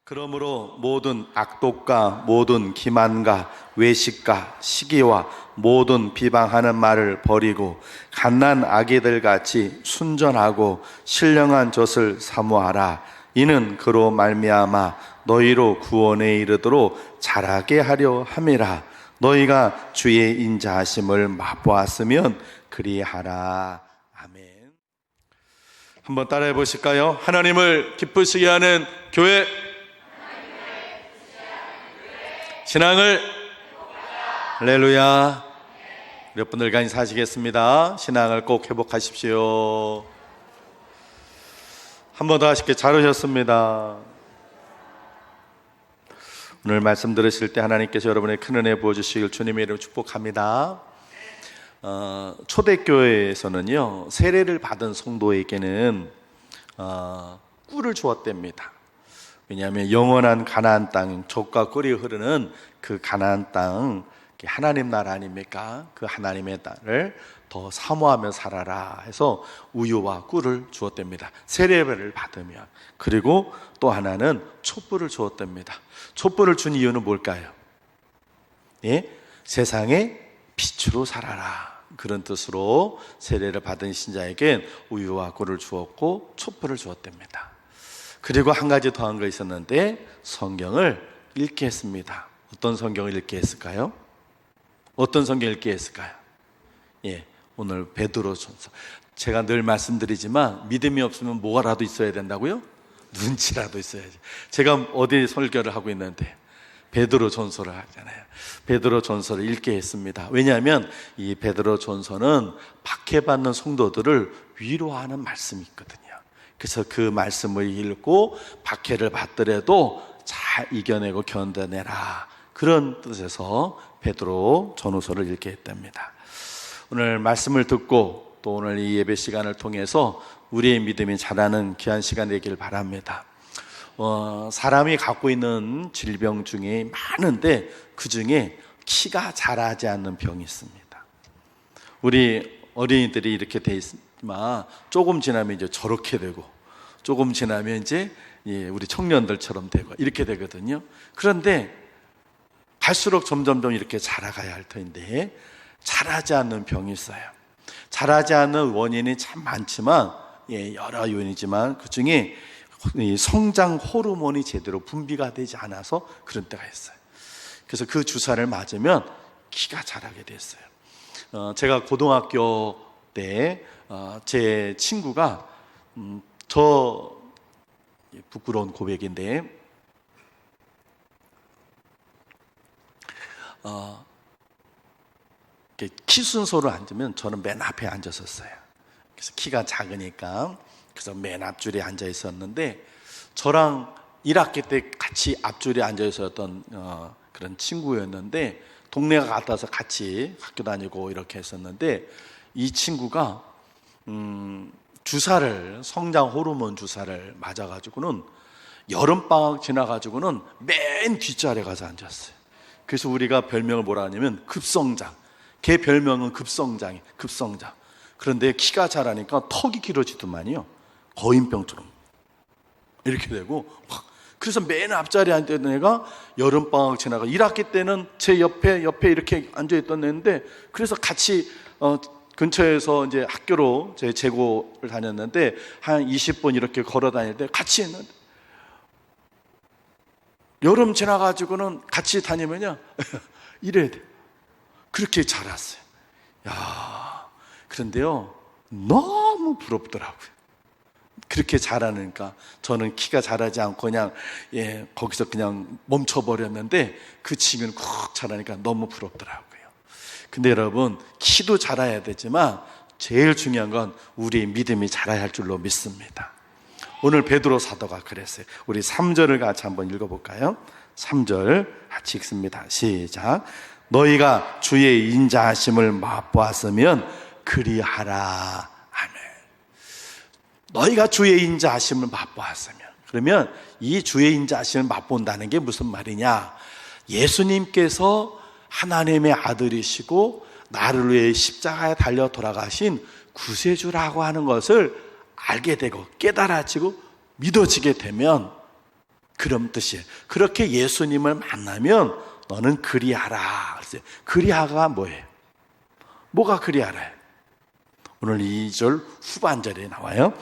그러므로 모든 악독과 모든 기만과 외식과 시기와 모든 비방하는 말을 버리고 갓난 아기들 같이 순전하고 신령한 젖을 사모하라. 이는 그로 말미암아 너희로 구원에 이르도록 자라게 하려 함이라. 너희가 주의 인자하심을 맛보았으면 그리하라. 아멘. 한번 따라해 보실까요? 하나님을 기쁘시게 하는 교회, 신앙을 할렐루야. 몇 분들 간이 사시겠습니다. 신앙을 꼭 회복하십시오. 한 번 더 하시게 잘 오셨습니다. 오늘 말씀 들으실 때 하나님께서 여러분의 큰 은혜 부어주시길 주님의 이름으로 축복합니다. 초대교회에서는요, 세례를 받은 성도에게는 꿀을 주었답니다. 왜냐하면 영원한 가나안 땅, 젖과 꿀이 흐르는 그 가나안 땅, 하나님 나라 아닙니까? 그 하나님의 땅을 더 사모하며 살아라 해서 우유와 꿀을 주었답니다. 세례를 받으면. 그리고 또 하나는 촛불을 주었답니다. 촛불을 준 이유는 뭘까요? 예? 세상의 빛으로 살아라, 그런 뜻으로 세례를 받은 신자에겐 우유와 꿀을 주었고 촛불을 주었답니다. 그리고 한 가지 더한 거 있었는데, 성경을 읽게 했습니다. 어떤 성경을 읽게 했을까요? 어떤 성경을 읽게 했을까요? 예, 오늘 베드로전서. 제가 늘 말씀드리지만 믿음이 없으면 뭐가라도 있어야 된다고요? 눈치라도 있어야지. 제가 어디 설교를 하고 있는데 베드로전서를 하잖아요. 베드로전서를 읽게 했습니다. 왜냐하면 이 베드로전서는 박해받는 성도들을 위로하는 말씀이 있거든요. 그래서 그 말씀을 읽고 박해를 받더라도 잘 이겨내고 견뎌내라, 그런 뜻에서 베드로 전후서를 읽게 했답니다. 오늘 말씀을 듣고 또 오늘 이 예배 시간을 통해서 우리의 믿음이 자라는 귀한 시간 되길 바랍니다. 사람이 갖고 있는 질병 중에 많은데 그 중에 키가 자라지 않는 병이 있습니다. 우리 어린이들이 이렇게 돼 있지만 조금 지나면 이제 저렇게 되고, 조금 지나면 이제 우리 청년들처럼 되고 이렇게 되거든요. 그런데 갈수록 점점점 이렇게 자라가야 할 터인데 자라지 않는 병이 있어요. 자라지 않는 원인이 참 많지만, 여러 요인이지만 그 중에 성장 호르몬이 제대로 분비가 되지 않아서 그런 때가 있어요. 그래서 그 주사를 맞으면 키가 자라게 됐어요. 제가 고등학교 때 제 친구가 저 부끄러운 고백인데 키 순서로 앉으면 저는 맨 앞에 앉았었어요. 그래서 키가 작으니까 그래서 맨 앞줄에 앉아 있었는데, 저랑 1학기 때 같이 앞줄에 앉아 있었던 그런 친구였는데, 동네가 같아서 같이 학교 다니고 이렇게 했었는데, 이 친구가 주사를, 성장 호르몬 주사를 맞아가지고는 여름방학 지나가지고는 맨 뒷자리에 가서 앉았어요. 그래서 우리가 별명을 뭐라 하냐면 급성장. 걔 별명은 급성장. 그런데 키가 자라니까 턱이 길어지더만요. 거인병처럼 이렇게 되고, 그래서 맨 앞자리에 앉아있던 애가 여름방학 지나가 1학기 때는 제 옆에 이렇게 앉아있던 애인데, 그래서 같이 근처에서 이제 학교로 제 재고를 다녔는데 한 20분 이렇게 걸어 다닐 때 같이 했는데, 여름 지나가지고는 같이 다니면요 이래야 돼. 그렇게 자랐어요. 야, 그런데요 너무 부럽더라고요. 그렇게 자라니까 저는 키가 자라지 않고 그냥 거기서 그냥 멈춰버렸는데, 그 친구는 콕 자라니까 너무 부럽더라고요. 근데 여러분, 키도 자라야 되지만 제일 중요한 건 우리의 믿음이 자라야 할 줄로 믿습니다. 오늘 베드로 사도가 그랬어요. 우리 3절을 같이 한번 읽어볼까요? 3절 같이 읽습니다. 시작. 너희가 주의 인자하심을 맛보았으면 그리하라. 아멘. 너희가 주의 인자하심을 맛보았으면, 그러면 이 주의 인자하심을 맛본다는 게 무슨 말이냐? 예수님께서 하나님의 아들이시고 나를 위해 십자가에 달려 돌아가신 구세주라고 하는 것을 알게 되고 깨달아지고 믿어지게 되면, 그런 뜻이에요. 그렇게 예수님을 만나면 너는 그리하라. 그리하가 뭐예요? 뭐가 그리하라요? 오늘 2절 후반절에 나와요.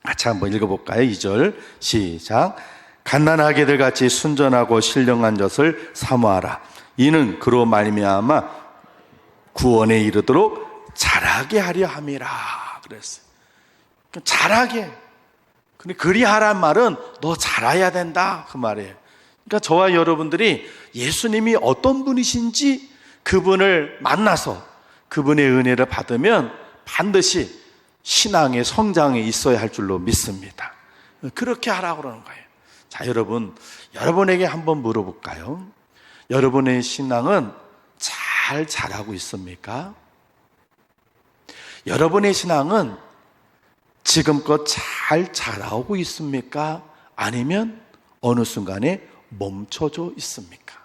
같이 한번 읽어볼까요? 2절 시작. 갓난아기들 같이 순전하고 신령한 젖을 사모하라. 이는 그로 말미암아 구원에 이르도록 자라게 하려 함이라 그랬어요. 자라게. 근데 그리하란 말은 너 자라야 된다 그 말이에요. 그러니까 저와 여러분들이 예수님이 어떤 분이신지 그분을 만나서 그분의 은혜를 받으면 반드시 신앙의 성장에 있어야 할 줄로 믿습니다. 그렇게 하라고 그러는 거예요. 자, 여러분에게 한번 물어볼까요? 여러분의 신앙은 잘 자라고 있습니까? 여러분의 신앙은 지금껏 잘 자라오고 있습니까? 아니면 어느 순간에 멈춰져 있습니까?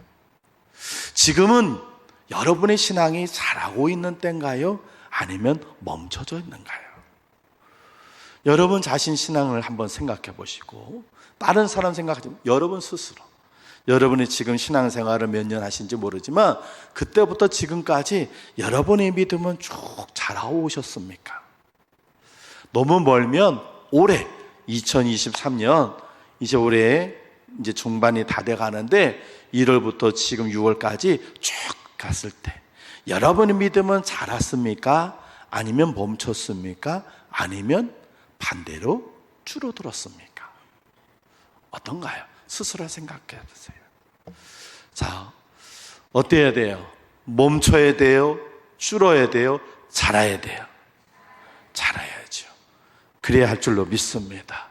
지금은 여러분의 신앙이 자라고 있는 때인가요? 아니면 멈춰져 있는가요? 여러분 자신 신앙을 한번 생각해 보시고 다른 사람 생각하지 말고 여러분 스스로 여러분이 지금 신앙생활을 몇 년 하신지 모르지만 그때부터 지금까지 여러분의 믿음은 쭉 자라오셨습니까? 너무 멀면 올해 2023년 이제 올해 이제 중반이 다 돼 가는데 1월부터 지금 6월까지 쭉 갔을 때 여러분의 믿음은 자랐습니까? 아니면 멈췄습니까? 아니면 반대로 줄어들었습니까? 어떤가요? 스스로 생각해 보세요. 자, 어때야 돼요? 멈춰야 돼요? 줄어야 돼요? 자라야 돼요? 자라야죠. 그래야 할 줄로 믿습니다.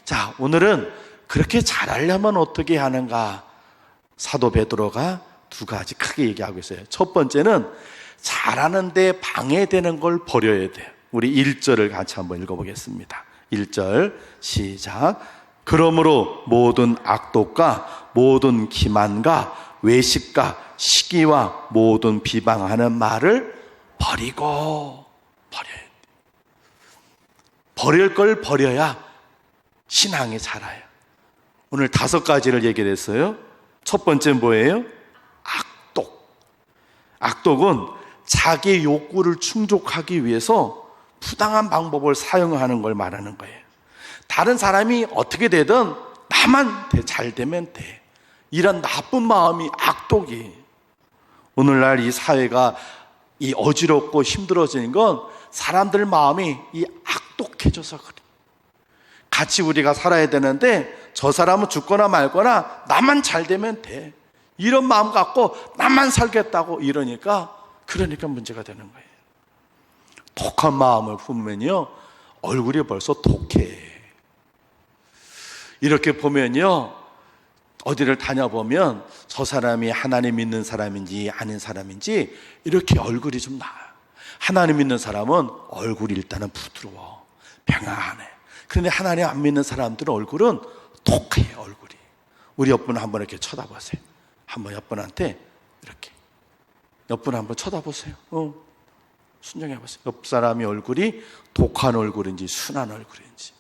자, 오늘은 그렇게 자라려면 어떻게 하는가? 사도 베드로가 두 가지 크게 얘기하고 있어요. 첫 번째는 자라는데 방해되는 걸 버려야 돼요. 우리 1절을 같이 한번 읽어보겠습니다. 1절 시작. 그러므로 모든 악독과 모든 기만과 외식과 시기와 모든 비방하는 말을 버리고 버려야 돼요. 버릴 걸 버려야 신앙이 자라요. 오늘 5가지를 얘기를 했어요. 첫 번째 뭐예요? 악독. 악독은 자기 욕구를 충족하기 위해서 부당한 방법을 사용하는 걸 말하는 거예요. 다른 사람이 어떻게 되든 나만 잘 되면 돼. 이런 나쁜 마음이 악독이. 오늘날 이 사회가 이 어지럽고 힘들어지는 건 사람들 마음이 이 악독해져서 그래. 같이 우리가 살아야 되는데 저 사람은 죽거나 말거나 나만 잘 되면 돼. 이런 마음 갖고 나만 살겠다고 그러니까 문제가 되는 거예요. 독한 마음을 품으면요 얼굴이 벌써 독해. 이렇게 보면요 어디를 다녀보면 저 사람이 하나님 믿는 사람인지 아닌 사람인지 이렇게 얼굴이 좀 나아요. 하나님 믿는 사람은 얼굴이 일단은 부드러워 평안해. 그런데 하나님 안 믿는 사람들은 얼굴은 독해요. 얼굴이. 우리 옆분 한번 이렇게 쳐다보세요. 한번 옆분한테 이렇게 옆분 한번 쳐다보세요. 순정해보세요. 옆 사람이 얼굴이 독한 얼굴인지 순한 얼굴인지.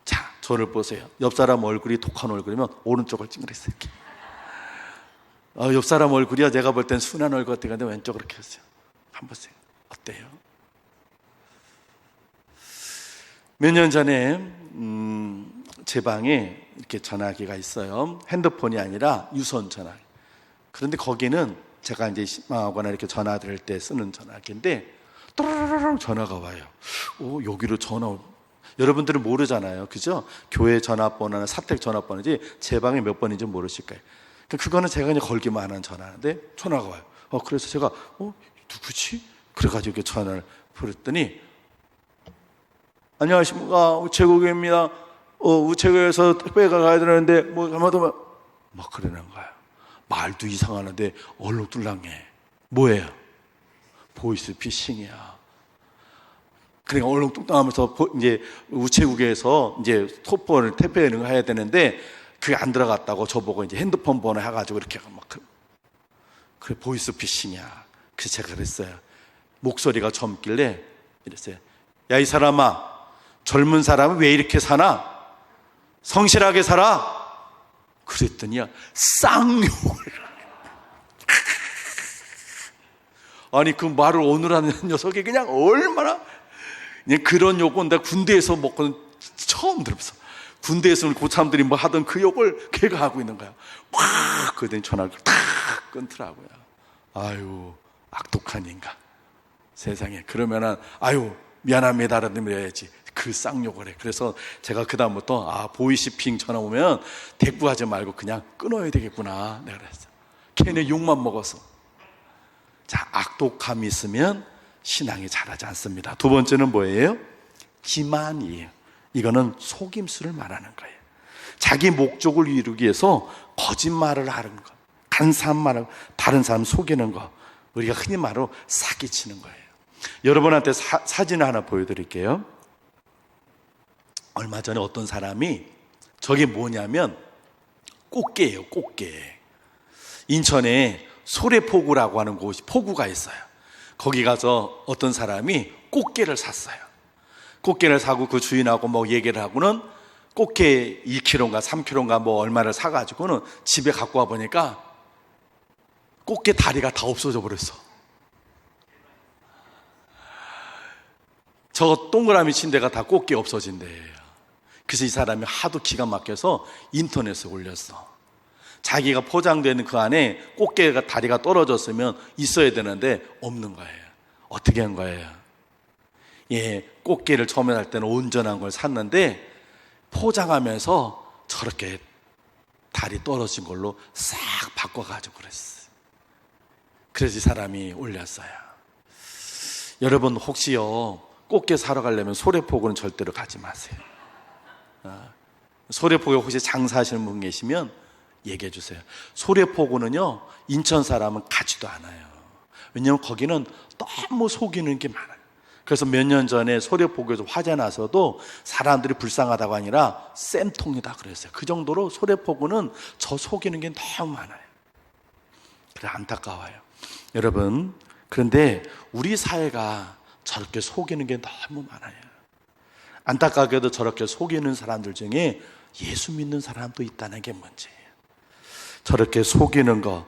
자, 저를 보세요. 옆 사람 얼굴이 독한 얼굴이면 오른쪽을 찡그리세요. 이렇게. 옆 사람 얼굴이야 내가 볼 땐 순한 얼굴 같은데 왼쪽으로 이렇게 하세요. 한번 보세요. 어때요? 몇 년 전에 제 방에 이렇게 전화기가 있어요. 핸드폰이 아니라 유선 전화기. 그런데 거기는 제가 이제 신방하거나 이렇게 전화 드릴 때 쓰는 전화기인데 또르르르 전화가 와요. 여기로 전화. 여러분들은 모르잖아요, 그죠? 교회 전화번호나 사택 전화번호지 제 방에 몇 번인지 모르실 거예요. 그거는 제가 그냥 걸기만 하는 전화인데 전화가 와요. 그래서 제가 누구지? 그래가지고 이렇게 전화를 부르더니 안녕하십니까, 우체국입니다. 우체국에서 택배가 가야 되는데 막 그러는 거예요. 말도 이상하는데 얼룩덜랑해. 뭐예요? 보이스 피싱이야. 그러니까 얼룩뚱땅하면서 이제 우체국에서 이제 토폰을 택배를 해야 되는데 그게 안 들어갔다고 저보고 이제 핸드폰 번호 해가지고 이렇게 막 그래 보이스 피싱이야. 그래서 제가 그랬어요. 목소리가 젊길래 이랬어요. 야, 이 사람아, 젊은 사람은 왜 이렇게 사나? 성실하게 살아. 그랬더니요, 쌍욕을. 아니, 그 말을 오늘 하는 녀석이 그냥 얼마나, 그냥 그런 욕은 내가 군대에서 먹고는 처음 들었어. 군대에서는 고참들이 뭐 하던 그 욕을 걔가 하고 있는 거야. 꽉! 그랬더니 전화를 탁 끊더라고요. 아유, 악독한 인간. 세상에. 그러면은, 아유, 미안합니다라는 해야지. 그 쌍욕을 해. 그래서 제가 그다음부터, 보이시핑 전화 오면 대꾸하지 말고 그냥 끊어야 되겠구나. 내가 그랬어. 걔네 욕만 먹어서. 자, 악독함이 있으면 신앙이 자라지 않습니다. 두 번째는 뭐예요? 기만이에요. 이거는 속임수를 말하는 거예요. 자기 목적을 이루기 위해서 거짓말을 하는 거, 간사한 말을 다른 사람 속이는 거, 우리가 흔히 말로 사기치는 거예요. 여러분한테 사진을 하나 보여드릴게요. 얼마 전에 어떤 사람이, 저게 뭐냐면 꽃게예요. 꽃게. 인천에 소래포구라고 하는 곳이, 포구가 있어요. 거기 가서 어떤 사람이 꽃게를 샀어요. 꽃게를 사고 그 주인하고 뭐 얘기를 하고는 꽃게 2kg인가 3kg인가 뭐 얼마를 사가지고는 집에 갖고 와 보니까 꽃게 다리가 다 없어져 버렸어. 저 동그라미 친 데가 다 꽃게 없어진 데예요. 그래서 이 사람이 하도 기가 막혀서 인터넷에 올렸어. 자기가 포장되는 그 안에 꽃게가 다리가 떨어졌으면 있어야 되는데 없는 거예요. 어떻게 한 거예요? 예, 꽃게를 처음에 살 때는 온전한 걸 샀는데 포장하면서 저렇게 다리 떨어진 걸로 싹 바꿔가지고 그랬어요. 그래서 이 사람이 올렸어요. 여러분 혹시요, 꽃게 사러 가려면 소래포구는 절대로 가지 마세요. 소래포구에 혹시 장사하시는 분 계시면 얘기해 주세요. 소래포구는요, 인천 사람은 가지도 않아요. 왜냐하면 거기는 너무 속이는 게 많아요. 그래서 몇 년 전에 소래포구에서 화재 나서도 사람들이 불쌍하다고 아니라 쌤통이다 그랬어요. 그 정도로 소래포구는 저 속이는 게 너무 많아요. 그래, 안타까워요. 여러분, 그런데 우리 사회가 저렇게 속이는 게 너무 많아요. 안타깝게도 저렇게 속이는 사람들 중에 예수 믿는 사람도 있다는 게 문제예요. 저렇게 속이는 거,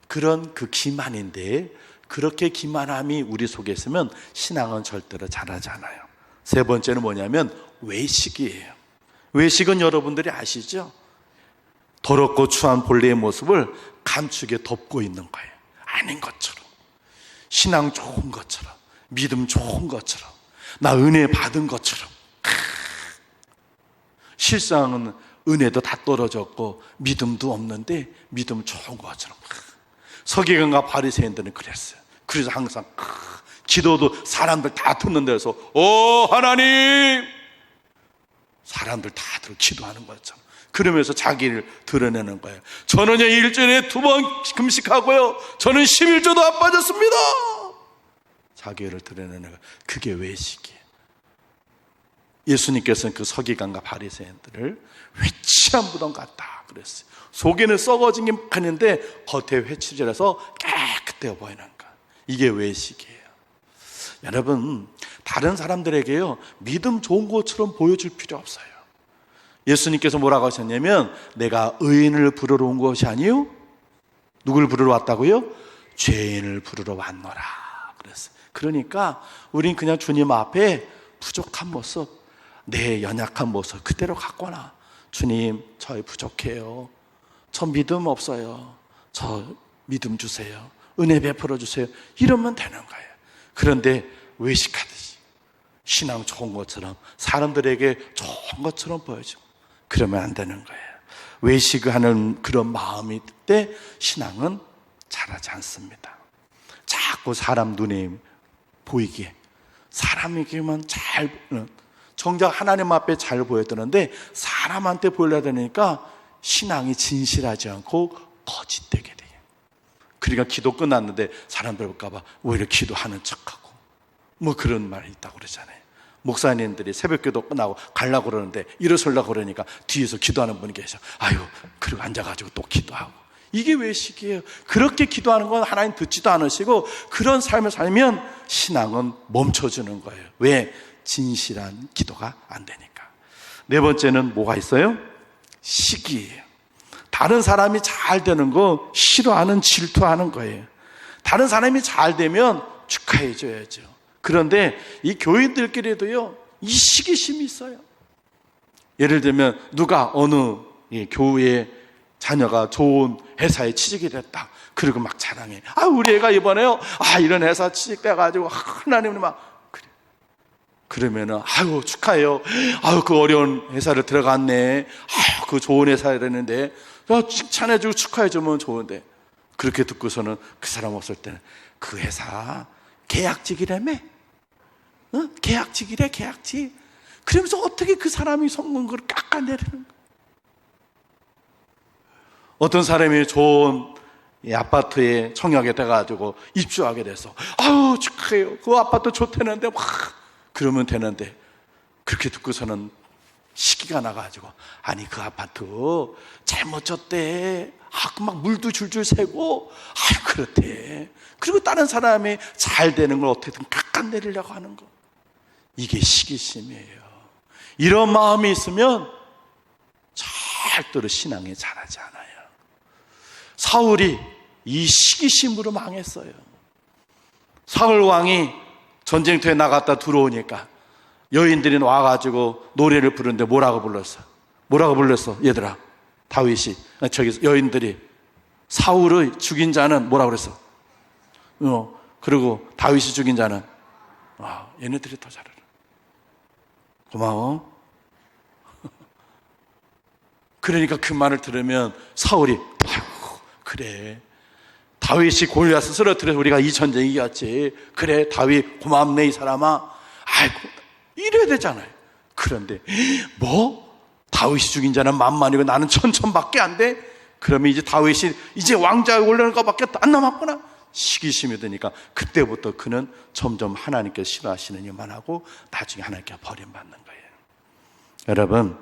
그런 그 기만인데, 그렇게 기만함이 우리 속에 있으면 신앙은 절대로 자라지 않아요. 세 번째는 뭐냐면 외식이에요. 외식은 여러분들이 아시죠? 더럽고 추한 본래의 모습을 감추게 덮고 있는 거예요. 아닌 것처럼, 신앙 좋은 것처럼, 믿음 좋은 것처럼, 나 은혜 받은 것처럼. 실상은 은혜도 다 떨어졌고 믿음도 없는데 믿음 좋은 것처럼. 서기관과 바리새인들은 그랬어요. 그래서 항상 기도도 사람들 다 듣는 데서 오 하나님, 사람들 다들 기도하는 것처럼 그러면서 자기를 드러내는 거예요. 저는요 일주일에 2번 금식하고요, 저는 11조도 안 빠졌습니다. 자기를 드러내는 거예요. 그게 외식이에요. 예수님께서는 그 서기관과 바리새인들을 회치한 무덤 같다 그랬어요. 속에는 썩어진 게 하는데 겉에 회칠이라서 깨끗해 보이는 거. 이게 외식이에요. 여러분, 다른 사람들에게요 믿음 좋은 것처럼 보여줄 필요 없어요. 예수님께서 뭐라고 하셨냐면, 내가 의인을 부르러 온 것이 아니요, 누굴 부르러 왔다고요? 죄인을 부르러 왔노라 그랬어요. 그러니까 우린 그냥 주님 앞에 부족한 모습, 내 연약한 모습 그대로 갖고 와. 주님, 저희 부족해요. 저 믿음 없어요. 저 믿음 주세요. 은혜 베풀어 주세요. 이러면 되는 거예요. 그런데 외식하듯이 신앙 좋은 것처럼, 사람들에게 좋은 것처럼 보여주고 그러면 안 되는 거예요. 외식하는 그런 마음이 때 신앙은 자라지 않습니다. 자꾸 사람 눈에 보이기에, 사람에게만 잘, 정작 하나님 앞에 잘 보여드는데 사람한테 보여야 되니까 신앙이 진실하지 않고 거짓되게 돼요. 그러니까 기도 끝났는데 사람들 볼까봐 오히려 기도하는 척하고 뭐 그런 말이 있다고 그러잖아요. 목사님들이 새벽기도 끝나고 가려고 그러는데 일어서려고 그러니까 뒤에서 기도하는 분이 계셔. 아유, 그리고 앉아가지고 또 기도하고. 이게 외식이에요. 그렇게 기도하는 건 하나님 듣지도 않으시고, 그런 삶을 살면 신앙은 멈춰주는 거예요. 왜? 진실한 기도가 안 되니까. 네 번째는 뭐가 있어요? 시기예요. 다른 사람이 잘 되는 거 싫어하는, 질투하는 거예요. 다른 사람이 잘 되면 축하해 줘야죠. 그런데 이 교인들끼리도요, 이 시기심이 있어요. 예를 들면 누가 어느 교회 자녀가 좋은 회사에 취직이 됐다. 그리고 막 자랑해. 우리 애가 이번에요, 이런 회사 취직돼가지고 하나님은 막 그래. 그러면은 축하해요. 그 어려운 회사를 들어갔네. 그 좋은 회사라는데 칭찬해주고 축하해주면 좋은데, 그렇게 듣고서는 그 사람 없을 때는 그 회사 계약직이라며? 계약직이래, 계약직. 그러면서 어떻게 그 사람이 속는 걸 깎아내리는 거야. 어떤 사람이 좋은 아파트에 청약이 돼가지고 입주하게 돼서 축하해요. 그 아파트 좋다는데 막 그러면 되는데, 그렇게 듣고서는 시기가 나가지고 그 아파트 잘못 졌대. 막 물도 줄줄 새고 그렇대. 그리고 다른 사람이 잘 되는 걸 어떻게든 깎아내리려고 하는 거. 이게 시기심이에요. 이런 마음이 있으면 절대로 신앙이 자라지 않아요. 사울이 이 시기심으로 망했어요. 사울 왕이 전쟁터에 나갔다 들어오니까 여인들이 와가지고 노래를 부르는데 뭐라고 불렀어? 얘들아, 다윗이, 여인들이 사울의 죽인 자는 뭐라고 그랬어? 그리고 다윗이 죽인 자는 얘네들이 더 잘하라. 고마워. 그러니까 그 말을 들으면 사울이 그래, 다윗이 골리앗을 쓰러뜨려서 우리가 이 전쟁 이겼지. 그래, 다윗 고맙네 이 사람아. 이래야 되잖아요. 그런데 다윗이 죽인 자는 만만이고 나는 천천밖에 안 돼? 그러면 이제 다윗이 이제 왕자에 올라갈 것밖에 안 남았구나. 시기심이 드니까 그때부터 그는 점점 하나님께 싫어하시는 일만 하고 나중에 하나님께 버림받는 거예요. 여러분,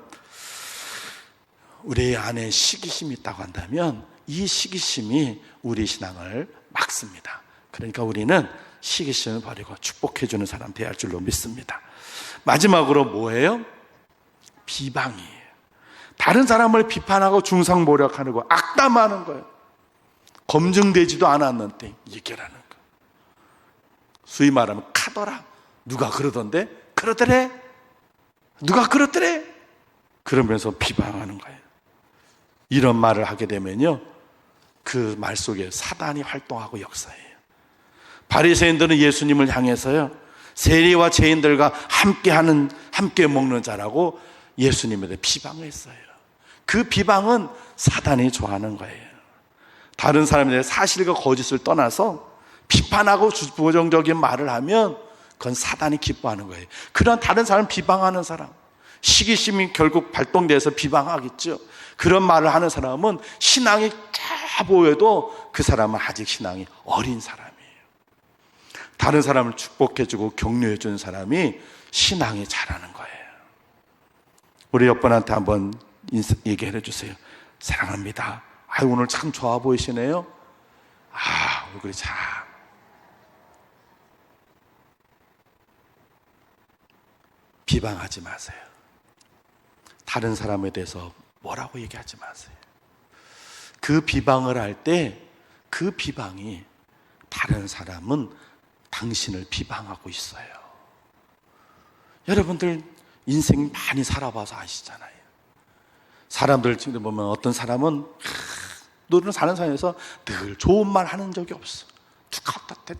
우리 안에 시기심이 있다고 한다면 이 시기심이 우리 신앙을 막습니다. 그러니까 우리는 시기심을 버리고 축복해주는 사람 되어야 할 줄로 믿습니다. 마지막으로 뭐예요? 비방이에요. 다른 사람을 비판하고 중상모략하는 거, 악담하는 거예요. 검증되지도 않았는데 얘기하는 거. 소위 말하면 카더라. 누가 그러던데? 그러더래? 누가 그러더래? 그러면서 비방하는 거예요. 이런 말을 하게 되면요, 그 말 속에 사단이 활동하고 역사해요. 바리새인들은 예수님을 향해서요, 세리와 죄인들과 함께 먹는 자라고 예수님에 대해 비방했어요. 그 비방은 사단이 좋아하는 거예요. 다른 사람에 대해 사실과 거짓을 떠나서 비판하고 부정적인 말을 하면 그건 사단이 기뻐하는 거예요. 그런 다른 사람 비방하는 사람, 시기심이 결국 발동돼서 비방하겠죠. 그런 말을 하는 사람은 신앙이 쫙 보여도 그 사람은 아직 신앙이 어린 사람이에요. 다른 사람을 축복해주고 격려해주는 사람이 신앙이 자라는 거예요. 우리 옆분한테 한번 얘기해 주세요. 사랑합니다. 오늘 참 좋아 보이시네요. 얼굴이 참. 비방하지 마세요. 다른 사람에 대해서 뭐라고 얘기하지 마세요. 그 비방을 할 때 그 비방이 다른 사람은 당신을 비방하고 있어요. 여러분들 인생 많이 살아봐서 아시잖아요. 사람들 지금 보면 어떤 사람은 너는 사는 사람에서 늘 좋은 말 하는 적이 없어. 누가 어떻대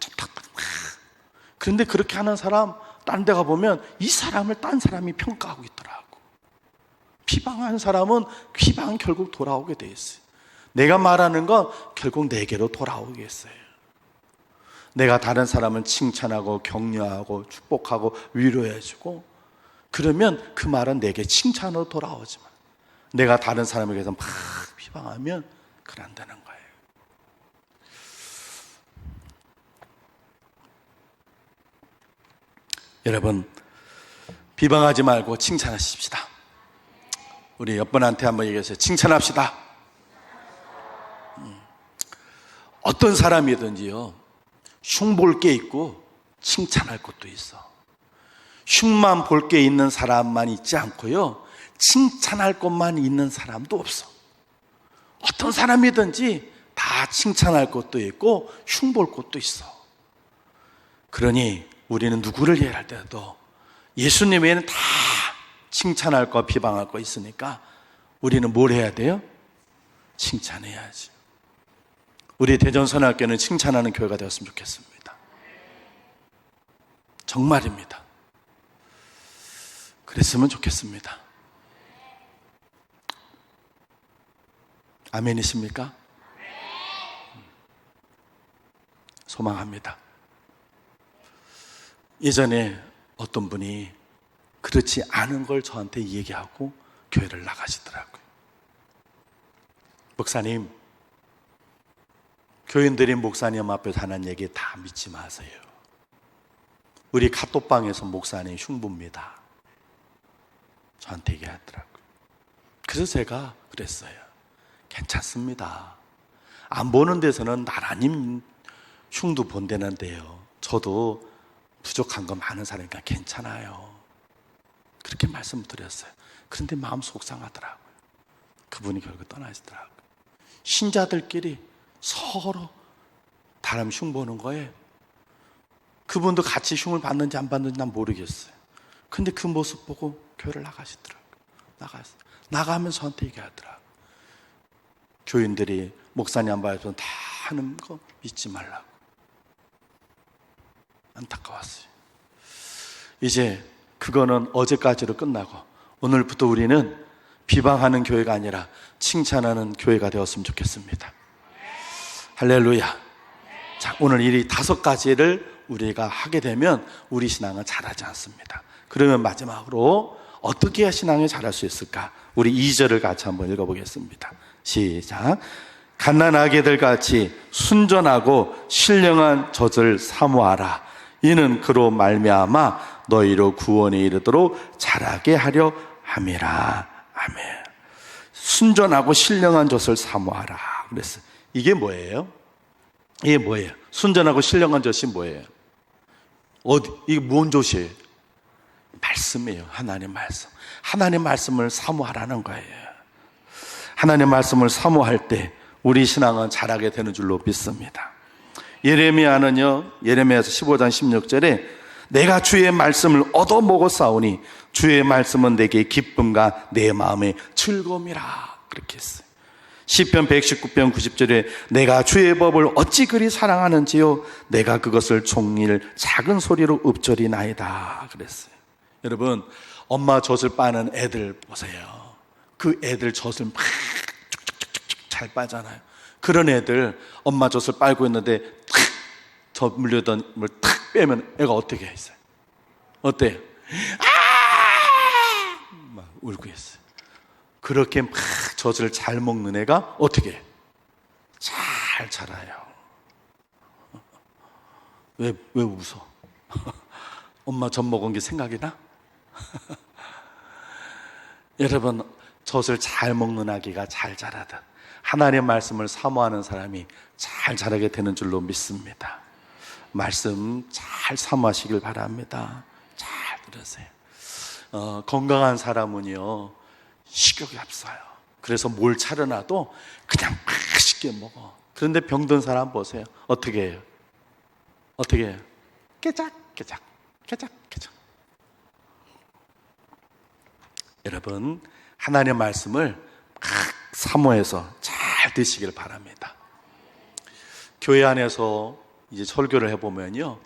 그런데 그렇게 하는 사람 딴 데 가보면 이 사람을 딴 사람이 평가하고 있더라고. 비방하는 사람은 비방 결국 돌아오게 돼 있어요. 내가 말하는 건 결국 내게로 돌아오겠어요. 내가 다른 사람을 칭찬하고 격려하고 축복하고 위로해주고 그러면 그 말은 내게 칭찬으로 돌아오지만 내가 다른 사람에 대해서 막 비방하면 그건 안 되는 거예요. 여러분, 비방하지 말고 칭찬하십시다. 우리 옆분한테 한번 얘기해서 칭찬합시다. 어떤 사람이든지요, 흉볼 게 있고 칭찬할 것도 있어. 흉만 볼 게 있는 사람만 있지 않고요, 칭찬할 것만 있는 사람도 없어. 어떤 사람이든지 다 칭찬할 것도 있고 흉볼 것도 있어. 그러니 우리는 누구를 예할 때도 예수님 외에는 다 칭찬할 거 비방할 거 있으니까 우리는 뭘 해야 돼요? 칭찬해야지. 우리 대전선학교는 칭찬하는 교회가 되었으면 좋겠습니다. 정말입니다. 그랬으면 좋겠습니다. 아멘이십니까? 소망합니다. 예전에 어떤 분이 그렇지 않은 걸 저한테 얘기하고 교회를 나가시더라고요. 목사님, 교인들이 목사님 앞에서 하는 얘기 다 믿지 마세요. 우리 카톡방에서 목사님 흉보입니다. 저한테 얘기하더라고요. 그래서 제가 그랬어요. 괜찮습니다. 안 보는 데서는 나라님 흉도 본다는데요. 저도 부족한 거 많은 사람이니까 괜찮아요. 그렇게 말씀드렸어요. 그런데 마음 속상하더라고요. 그분이 결국 떠나시더라고요. 신자들끼리 서로 다른 흉 보는 거에 그분도 같이 흉을 받는지 안 받는지 난 모르겠어요. 근데 그 모습 보고 교회를 나가시더라고요. 나가면서 저한테 얘기하더라고요. 교인들이 목사님 안 봐서 다 하는 거 믿지 말라고. 안타까웠어요. 이제 그거는 어제까지로 끝나고 오늘부터 우리는 비방하는 교회가 아니라 칭찬하는 교회가 되었으면 좋겠습니다. 할렐루야. 자, 오늘 이 5가지를 우리가 하게 되면 우리 신앙은 잘하지 않습니다. 그러면 마지막으로 어떻게 해야 신앙이 잘할 수 있을까? 우리 2절을 같이 한번 읽어보겠습니다. 시작. 갓난아기들 같이 순전하고 신령한 젖을 사모하라. 이는 그로 말미암아 너희로 구원에 이르도록 자라게 하려 함이라. 아멘. 순전하고 신령한 젖을 사모하라 그랬어요. 이게 뭐예요? 이게 뭐예요? 순전하고 신령한 젖이 뭐예요? 이게 뭔 젖이에요? 말씀이에요. 하나님 말씀. 하나님 말씀을 사모하라는 거예요. 하나님 말씀을 사모할 때 우리 신앙은 자라게 되는 줄로 믿습니다. 예레미야는요, 예레미야서 15장 16절에 내가 주의 말씀을 얻어먹었사오니 주의 말씀은 내게 기쁨과 내 마음의 즐거움이라 그렇게 했어요. 시편 119편 90절에 내가 주의 법을 어찌 그리 사랑하는지요 내가 그것을 종일 작은 소리로 읊조리나이다 그랬어요. 여러분, 엄마 젖을 빠는 애들 보세요. 그 애들 젖을 막 쭉쭉쭉쭉 잘 빠잖아요. 그런 애들 엄마 젖을 빨고 있는데 저 물려던 물 탁 빼면 애가 어떻게 했어요? 어때요? 막 울고 있어요. 그렇게 막 젖을 잘 먹는 애가 어떻게 해? 잘 자라요. 왜 웃어? 엄마 젖 먹은 게 생각이 나? 여러분, 젖을 잘 먹는 아기가 잘 자라듯 하나님의 말씀을 사모하는 사람이 잘 자라게 되는 줄로 믿습니다. 말씀 잘 사모하시길 바랍니다. 잘 들으세요. 건강한 사람은요 식욕이 없어요. 그래서 뭘 차려놔도 그냥 맛있게 먹어. 그런데 병든 사람 보세요. 어떻게 해요? 어떻게 해요? 깨작깨작 깨작깨작. 여러분, 하나님의 말씀을 사모해서 잘 드시길 바랍니다. 교회 안에서 이제 설교를 해보면요,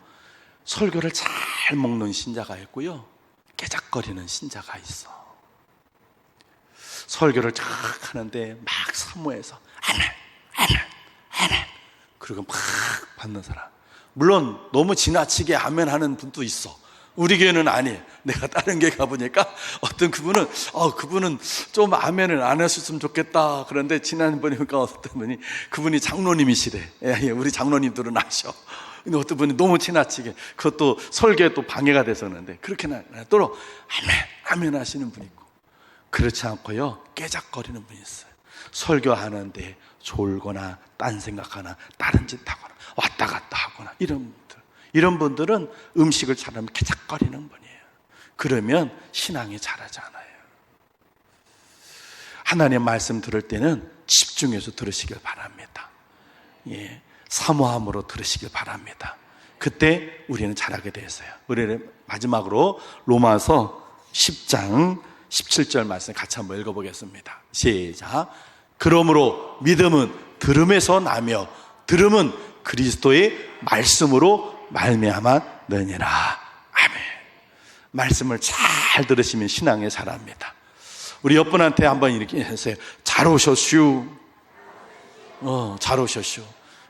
설교를 잘 먹는 신자가 있고요, 깨작거리는 신자가 있어. 설교를 쫙 하는데 막 사모해서 아멘, 아멘, 아멘, 그리고 막 받는 사람. 물론 너무 지나치게 아멘 하는 분도 있어. 우리 교회는 아니에요. 내가 다른 교회 가보니까 어떤 그분은 좀 아멘을 안 하셨으면 좋겠다. 그런데 지난번에 보니까 어떤 분이 그분이 장로님이시래. 예, 우리 장로님들은 아셔. 근데 어떤 분이 너무 지나치게 그것도 설교에 또 방해가 돼서 그러는데 그렇게는 또 아멘 하시는 분이 있고, 그렇지 않고요 깨작거리는 분이 있어요. 설교하는데 졸거나 딴 생각하나 다른 짓 하거나 왔다 갔다 하거나 이런 분들은 음식을 잘하면 깨작거리는 분이에요. 그러면 신앙이 자라지 않아요. 하나님의 말씀 들을 때는 집중해서 들으시길 바랍니다. 예, 사모함으로 들으시길 바랍니다. 그때 우리는 잘하게 되었어요. 우리는 마지막으로 로마서 10장 17절 말씀 같이 한번 읽어보겠습니다. 시작. 그러므로 믿음은 들음에서 나며 들음은 그리스도의 말씀으로 말미암았느니라. 아멘. 말씀을 잘 들으시면 신앙에 잘합니다. 우리 옆분한테 한번 이렇게 하세요. 잘 오셨슈. 잘 오셨슈.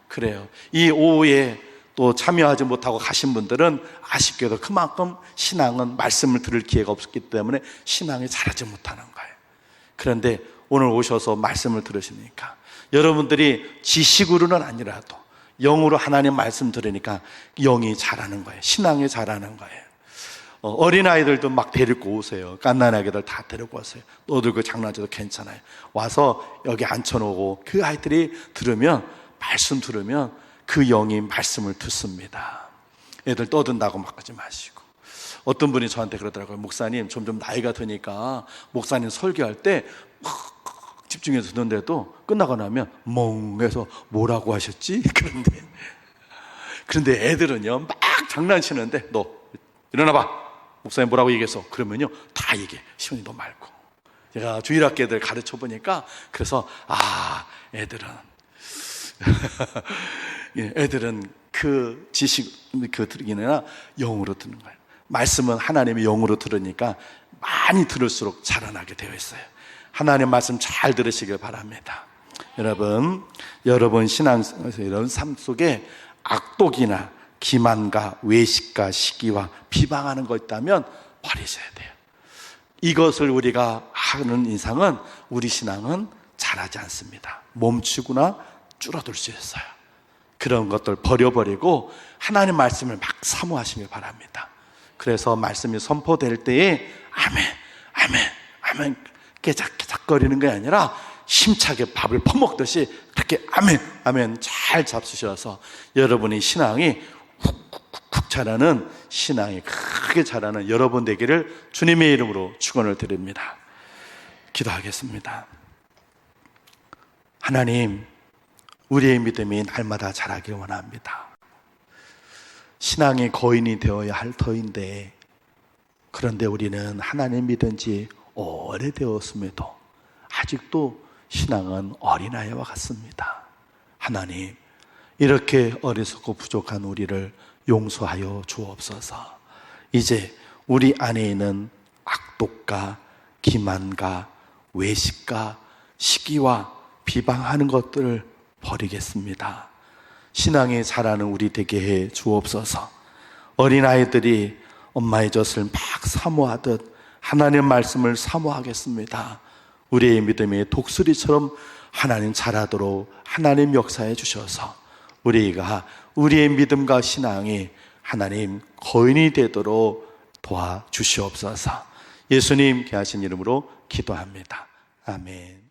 그래요. 이 오후에 또 참여하지 못하고 가신 분들은 아쉽게도 그만큼 신앙은 말씀을 들을 기회가 없었기 때문에 신앙이 자라지 못하는 거예요. 그런데 오늘 오셔서 말씀을 들으시니까 여러분들이 지식으로는 아니라도 영으로 하나님 말씀 들으니까 영이 자라는 거예요. 신앙이 자라는 거예요. 어린아이들도 막 데리고 오세요. 갓난아기들 다 데리고 오세요. 너들 장난쳐도 괜찮아요. 와서 여기 앉혀놓고 그 아이들이 들으면, 말씀 들으면 그 영이 말씀을 듣습니다. 애들 떠든다고 막 하지 마시고. 어떤 분이 저한테 그러더라고요. 목사님, 점점 나이가 드니까 목사님 설교할 때 막 집중해서 듣는데도 끝나고 나면 멍해서 뭐라고 하셨지? 그런데 애들은요 막 장난치는데 너 일어나봐, 목사님 뭐라고 얘기했어? 그러면요 다 얘기해. 시원히 너 말고. 제가 주일학교 애들 가르쳐 보니까 그래서 애들은 애들은 그 지식 들기나 영으로 듣는 거예요. 말씀은 하나님의 영으로 들으니까 많이 들을수록 자라나게 되어 있어요. 하나님 말씀 잘 들으시길 바랍니다. 여러분 신앙에서 이런 삶 속에 악독이나 기만과 외식과 시기와 비방하는 거 있다면 버리셔야 돼요. 이것을 우리가 하는 이상은 우리 신앙은 자라지 않습니다. 멈추거나 줄어들 수 있어요. 그런 것들 버려버리고 하나님 말씀을 막 사모하시길 바랍니다. 그래서 말씀이 선포될 때에 아멘, 아멘, 아멘 깨작깨작거리는 게 아니라 힘차게 밥을 퍼먹듯이 그렇게 아멘, 아멘 잘 잡수셔서 여러분의 신앙이 훅훅훅 자라는, 신앙이 크게 자라는 여러분 되기를 주님의 이름으로 축원을 드립니다. 기도하겠습니다. 하나님, 우리의 믿음이 날마다 자라길 원합니다. 신앙의 거인이 되어야 할 터인데, 그런데 우리는 하나님 믿은 지 오래되었음에도 아직도 신앙은 어린아이와 같습니다. 하나님, 이렇게 어리석고 부족한 우리를 용서하여 주옵소서. 이제 우리 안에 있는 악독과 기만과 외식과 시기와 비방하는 것들을 버리겠습니다. 신앙이 자라는 우리 되게 해 주옵소서. 어린아이들이 엄마의 젖을 막 사모하듯 하나님 말씀을 사모하겠습니다. 우리의 믿음이 독수리처럼 하나님 자라도록 하나님 역사해 주셔서 우리가 우리의 믿음과 신앙이 하나님 거인이 되도록 도와주시옵소서. 예수님 귀하신 이름으로 기도합니다. 아멘.